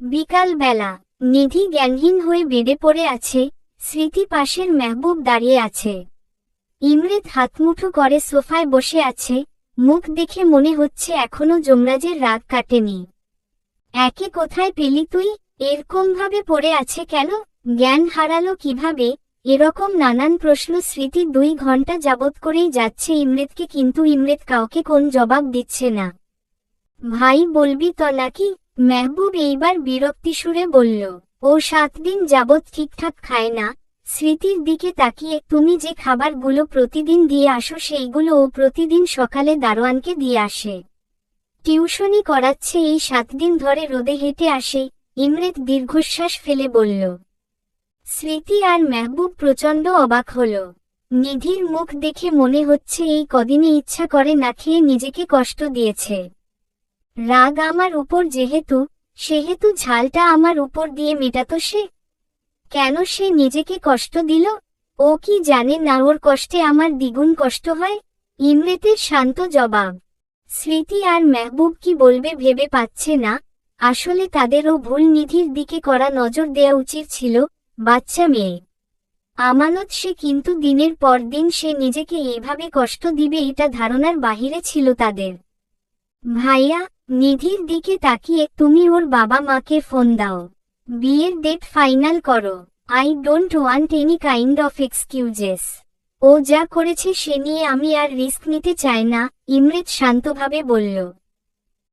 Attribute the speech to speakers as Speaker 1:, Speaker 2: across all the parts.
Speaker 1: বিকাল বেলা। নিধি জ্ঞানহীন হয়ে বেডে পড়ে আছে, স্মৃতি পাশের মেহবুব দাঁড়িয়ে আছে। ইমরেত হাতমুঠো করে সোফায় বসে আছে, মুখ দেখে মনে হচ্ছে এখনো যমরাজের রাগ কাটেনি। একে কোথায় পেলি তুই? এরকমভাবে পড়ে আছে কেন? জ্ঞান হারালো কিভাবে? এরকম নানান প্রশ্ন স্মৃতি 2 ঘন্টা যাবৎ করেই যাচ্ছে ইমরেতকে, কিন্তু ইমরেত কাউকে কোন জবাব দিচ্ছে না। ভাই বলবি তো নাকি? মেহবুব এইবার বিরক্তি সুরে বলল। ও 7 দিন যাবৎ ঠিকঠাক খায় না। স্মৃতির দিকে তাকিয়ে, তুমি যে খাবারগুলো প্রতিদিন দিয়ে আসো সেইগুলো ও প্রতিদিন সকালে দারোয়ানকে দিয়ে আসে। টিউশনি করাচ্ছে এই 7 দিন ধরে রোদে হেঁটে আসে। ইমরেত দীর্ঘশ্বাস ফেলে বলল। স্মৃতি আর মেহবুব প্রচণ্ড অবাক হল। নিধির মুখ দেখে মনে হচ্ছে এই কদিনে ইচ্ছা করে না খেয়ে নিজেকে কষ্ট দিয়েছে। রাগ আমার উপর সেহেতু ঝালটা আমার উপর দিয়ে মেটাতো সে। কেন সে নিজেকে কষ্ট দিল? ও কি জানে না ওর কষ্টে আমার দ্বিগুণ কষ্ট হয়? ইমরেতের শান্ত জবাব। স্মৃতি আর মেহবুব কি বলবে ভেবে পাচ্ছে না। আসলে তাদেরও ভুল, নিধির দিকে কড়া নজর দেয়া উচিত ছিল। বাচ্চা মেয়ে আমানত সে, কিন্তু দিনের পর দিন সে নিজেকে এইভাবে কষ্ট দিবে এটা ধারণার বাহিরে ছিল তাদের। ভাইয়া, নিধির দিকে তাকিয়ে, তুমি ওর বাবা মাকে ফোন দাও। বিয়ের ডেট ফাইনাল করো। I don't want any kind of excuses. ও যা করেছে সে নিয়ে আমি আর রিস্ক নিতে চাই না, ইমরেত শান্তভাবে বলল।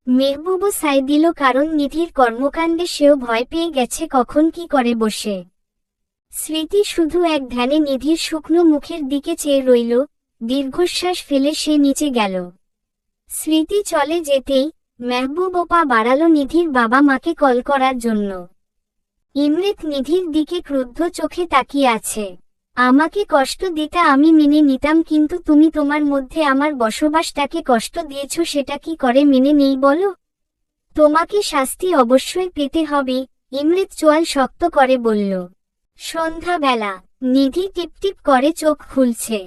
Speaker 1: মেহবুবও সায় দিল, কারণ নিধির কর্মকাণ্ডে সেও ভয় পেয়ে গেছে কখন কি করে বসে। স্মৃতি শুধু এক ধ্যানে নিধির শুকনো মুখের দিকে চেয়ে রইল। দীর্ঘশ্বাস ফেলে সে নিচে গেল। স্মৃতি চলে যেতেই মেহবুব পা বাড়ালো নিধির বাবা মাকে কল করার জন্য। ইমরেত নিধির দিকে ক্রুদ্ধ চোখে তাকিয়ে আছে। আমাকে কষ্ট দিতে আমি মেনে নিতাম, কিন্তু তুমি তোমার মধ্যে আমার বসবাসটাকে কষ্ট দিয়েছ, সেটা কি করে মেনে নেই বলো? তোমাকে শাস্তি অবশ্যই পেতে হবে, ইমরেত চোয়াল শক্ত করে বলল। সন্ধ্যাবেলা। নিধি টিপটিপ করে চোখ খুলছে।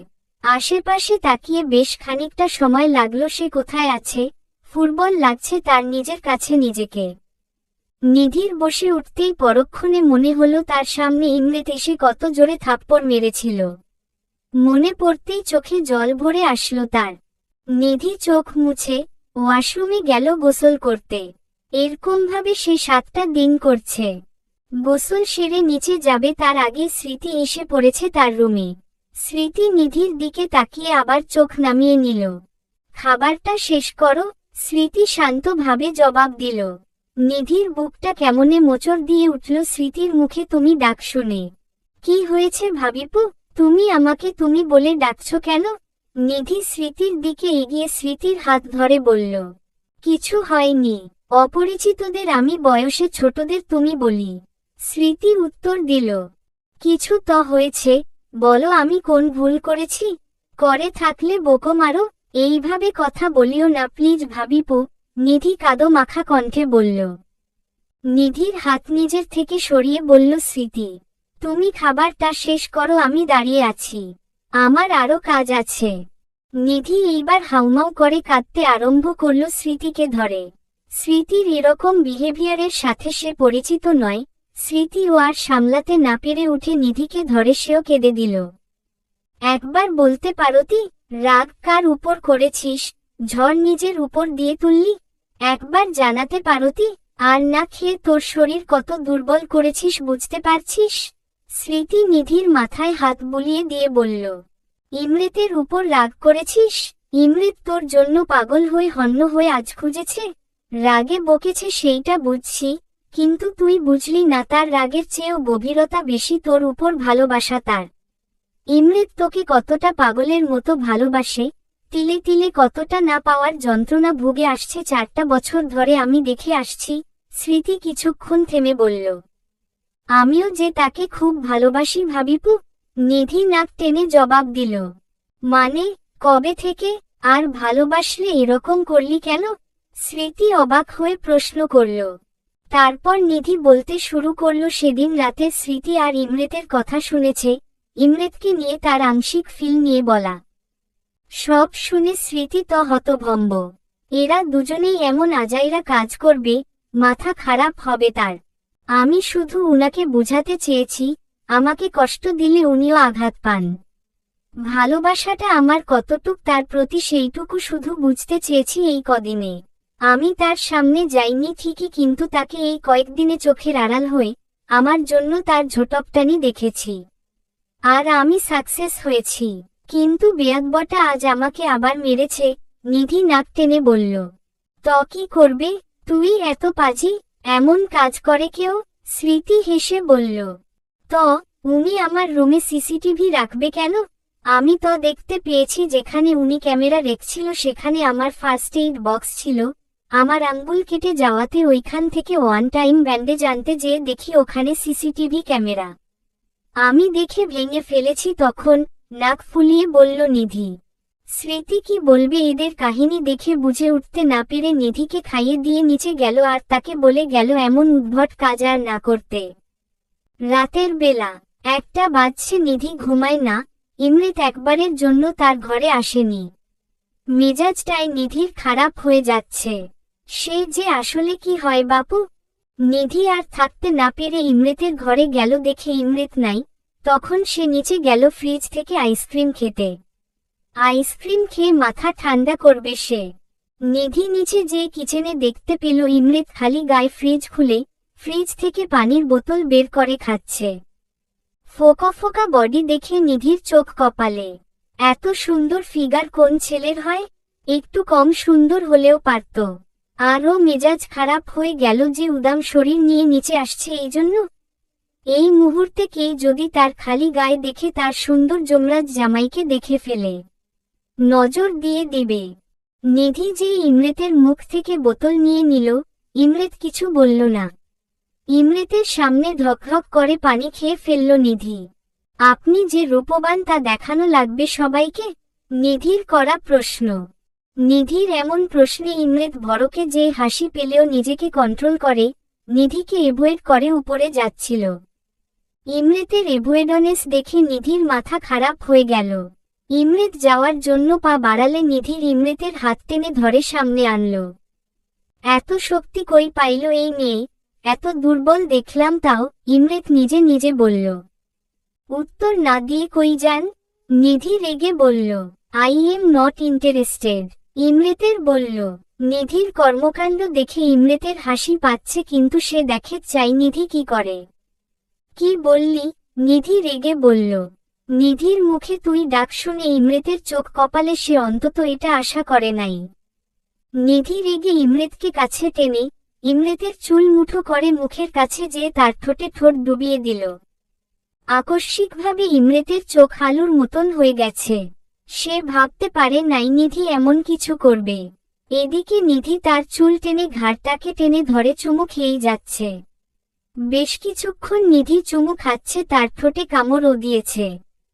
Speaker 1: আশেপাশে তাকিয়ে বেশ খানিকটা সময় লাগলো সে কোথায় আছে। ফুটবল লাগছে তার নিজের কাছে নিজেকে। নিধির বসে উঠতেই পরক্ষণে মনে হলো তার সামনে ইমরেত এসে কত জোরে থাপ্পড় মেরেছিল। মনে পড়তেই চোখে জল ভরে আসলো তার। নিধি চোখ মুছে ওয়াশরুমে গেল গোসল করতে। এরকমভাবে সে 7টা দিন করছে। গোসল সেরে নিচে যাবে তার আগে স্মৃতি এসে পড়েছে তার রুমে। স্মৃতি নিধির দিকে তাকিয়ে আবার চোখ নামিয়ে নিল। খাবারটা শেষ করো, স্মৃতি শান্তভাবে জবাব দিল। নিধির বুকটা কেমনে মোচড় দিয়ে উঠল স্মৃতির মুখে তুমি ডাক শুনে। কি হয়েছে ভাবিপু? তুমি আমাকে তুমি বলে ডাকছ কেন? নিধি স্মৃতির দিকে এগিয়ে স্মৃতির হাত ধরে বলল। কিছু হয়নি, অপরিচিতদের আমি বয়সে ছোটদের তুমি বলি। স্মৃতি উত্তর দিল। কিছু তো হয়েছে, বলো আমি কোন ভুল করেছি? করে থাকলে বকো মারো। এইভাবে কথা বলিও না প্লিজ ভাবিপু, নিধি কাদো মাখা কণ্ঠে বলল। নিধির হাত নিজের থেকে সরিয়ে বলল স্মৃতি, তুমি খাবারটা শেষ করো, আমি দাঁড়িয়ে আছি, আমার আরো কাজ আছে। নিধি এইবার হাউমাউ করে কাঁদতে আরম্ভ করল স্মৃতিকে ধরে। স্মৃতির এরকম বিহেভিয়ারের সাথে সে পরিচিত নয়। স্মৃতি ও আর সামলাতে না পেরে উঠে নিধিকে ধরে সেও কেঁদে দিল। একবার বলতে পারতি, রাগ কার উপর করেছিস? ঝড় নিজের উপর দিয়ে তুললি? একবার জানাতে পারতি, আর না খেয়ে তোর শরীর কত দুর্বল করেছিস বুঝতে পারছিস? স্মৃতি নিধির মাথায় হাত বুলিয়ে দিয়ে বলল। ইমরেতের উপর রাগ করেছিস? ইমরেত তোর জন্য পাগল হয়ে হন্য হয়ে আজ খুঁজেছে। রাগে বকেছে সেইটা বুঝছি, কিন্তু তুই বুঝলি না তার রাগের চেয়েও গভীরতা বেশি তোর উপর ভালোবাসা তার। ইমরেত তোকে কতটা পাগলের মতো ভালোবাসে, তিলে তিলে কতটা না পাওয়ার যন্ত্রণা ভুগে আসছে 4টা বছর ধরে আমি দেখে আসছি। স্মৃতি কিছুক্ষণ থেমে বলল। আমিও যে তাকে খুব ভালোবাসি ভাবিপু। নিধি নাক টেনে জবাব দিল। মানে, কবে থেকে? আর ভালোবাসলে এরকম করলি কেন? স্মৃতি অবাক হয়ে প্রশ্ন করল। তারপর নিধি বলতে শুরু করল সেদিন রাতে স্মৃতি আর ইমরেতের কথা শুনেছে, ইমরেতকে নিয়ে তার আংশিক ফিল নিয়ে বলা। সব শুনে স্মৃতি তো হতভম্ব। এরা দুজনেই এমন আজাইরা কাজ করবে, মাথা খারাপ হবে তার। আমি শুধু উনাকে বোঝাতে চেয়েছি, আমাকে কষ্ট দিলে উনিও আঘাত পান। ভালোবাসাটা আমার কতটুক তার প্রতি সেইটুকু শুধু বুঝতে চেয়েছি এই কদিনে। আমি তার সামনে যাইনি ঠিকই, কিন্তু তাকে এই কয়েকদিনে চোখের আড়াল হয়ে আমার জন্য তার ঝোটপটানি দেখেছি। আর আমি সাকসেস হয়েছি। কিন্তু বেয়াদবটা আজ আমাকে আবার মেরেছে, নিধি নাক টেনে বলল। তো কি করবে? তুই এত পাজি, এমন কাজ করে কেউ? স্মৃতি হেসে বলল। তো উনি আমার রুমে সিসিটিভি রাখবে কেন? আমি তো দেখতে পেয়েছি যেখানে উনি ক্যামেরা রেখেছিল সেখানে আমার ফার্স্ট এইড বক্স ছিল। আমার আঙ্গুল কেটে যাওয়াতে ওইখান থেকে ওয়ান টাইম ব্যান্ডেজ আনতে যেয়ে দেখি ওখানে সিসিটিভি ক্যামেরা। আমি দেখে ভেঙে ফেলেছি তখন, নাক ফুলিয়ে বলল নিধি। স্মৃতি কি বলবে এদের কাহিনী দেখে বুঝে উঠতে না পেরে নিধিকে খাইয়ে দিয়ে নিচে গেল আর তাকে বলে গেল এমন উদ্ভট কাজ আর না করতে। রাতের বেলা 1টা বাজছে, নিধি ঘুমায় না। ইমরিত একবারের জন্য তার ঘরে আসেনি। মেজাজটাই নিধির খারাপ হয়ে যাচ্ছে। সে যে আসলে কি হয় বাপু। নিধি আর থাকতে না পেরে ইমরিতের ঘরে গেল, দেখে ইমরিত নাই। তখন সে নিচে গেল ফ্রিজ থেকে আইসক্রিম খেতে। আইসক্রিম খেয়ে মাথা ঠান্ডা করবে সে। নিধি নিচে যেয়ে কিচেনে দেখতে পেল ইমরিত খালি গায়ে ফ্রিজ খুলে ফ্রিজ থেকে পানির বোতল বের করে খাচ্ছে। ফোকা ফোকা বডি দেখে নিধির চোখ কপালে। এত সুন্দর ফিগার কোন ছেলের হয়? একটু কম সুন্দর হলেও পারত। আরও মেজাজ খারাপ হয়ে গেল যে উদাম শরীর নিয়ে নিচে আসছে এই জন্য। এই মুহূর্তে কে যদি তার খালি গায়ে দেখে তার সুন্দর যমরাজ জামাইকে দেখে ফেলে, নজর দিয়ে দিবে। নিধি যে ইমরিতের মুখ থেকে বোতল নিয়ে নিল, ইমরিত কিছু বলল না। ইমরিতের সামনে ধকধক করে পানি খেয়ে ফেলল নিধি। আপনি যে রূপবান তা দেখানো লাগবে সবাইকে? নিধির করা প্রশ্ন। নিধির এমন প্রশ্নে ইমরিত ভড়কে যে হাসি পেলেও নিজেকে কন্ট্রোল করে নিধিকে এভয়েড করে উপরে যাচ্ছিল। ইমরিতের এভয়েডনেস দেখে নিধির মাথা খারাপ হয়ে গেল। ইমরিত যাওয়ার জন্য পা বাড়ালে নিধির ইমরিতের হাত টেনে ধরে সামনে আনল। এত শক্তি কই পাইল এই মেয়ে? এত দুর্বল দেখলাম তাও। ইমরিত নিজে নিজে বলল। উত্তর না দিয়ে কই যান? নিধি রেগে বলল। I am not interested. ইমরিতের বলল। নিধির কর্মকাণ্ড দেখে ইমরিতের হাসি পাচ্ছে, কিন্তু সে দেখে চাই নিধি কি করে। কি বললি? নিধি রেগে বলল। নিধির মুখে তুই ডাক শুনে ইমরিতের চোখ কপালে, সে অন্তত এটা আশা করে নাই। নিধি রেগে ইমরিতকে কাছে টেনে ইমরিতের চুল মুঠো করে মুখের কাছে যেয়ে তার ঠোঁটে ঠোঁট ডুবিয়ে দিল। আকস্মিকভাবে ইমরিতের চোখ আলুর মতন হয়ে গেছে। সে ভাবতে পারে নাই নিধি এমন কিছু করবে। এদিকে নিধি তার চুল টেনে ঘাড়টাকে টেনে ধরে চুমু খেয়েই যাচ্ছে। বেশ কিছুক্ষণ নিধি চুমু খাচ্ছে, তার ঠোঁটে কামড়ও দিয়েছে।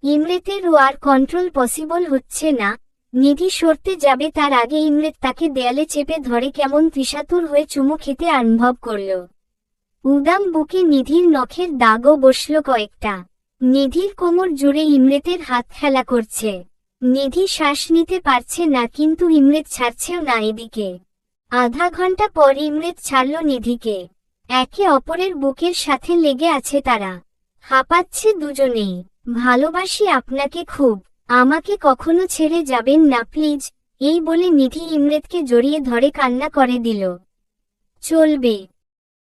Speaker 1: ইমরিতেরও আর কন্ট্রোল পসিবল হচ্ছে না। নিধি সরতে যাবে তার আগে ইমরিত তাকে দেয়ালে চেপে ধরে কেমন তৃষাতুর হয়ে চুমু খেতে আরম্ভ করল। উদাম বুকে নিধির নখের দাগও বসল কয়েকটা। নিধির কোমর জুড়ে ইমরিতের হাত খেলা করছে। নিধি শ্বাস নিতে পারছে না, কিন্তু ইমরিত ছাড়ছেও না এদিকে। আধা ঘন্টা পর ইমরিত ছাড়ল নিধিকে। একে অপরের বুকের সাথে লেগে আছে তারা। হাঁপাচ্ছে দুজনেই। ভালোবাসি আপনাকে খুব, আমাকে কখনো ছেড়ে যাবেন না প্লিজ, এই বলে নিধি ইমরিতকে জড়িয়ে ধরে কান্না করে দিল। চলবে।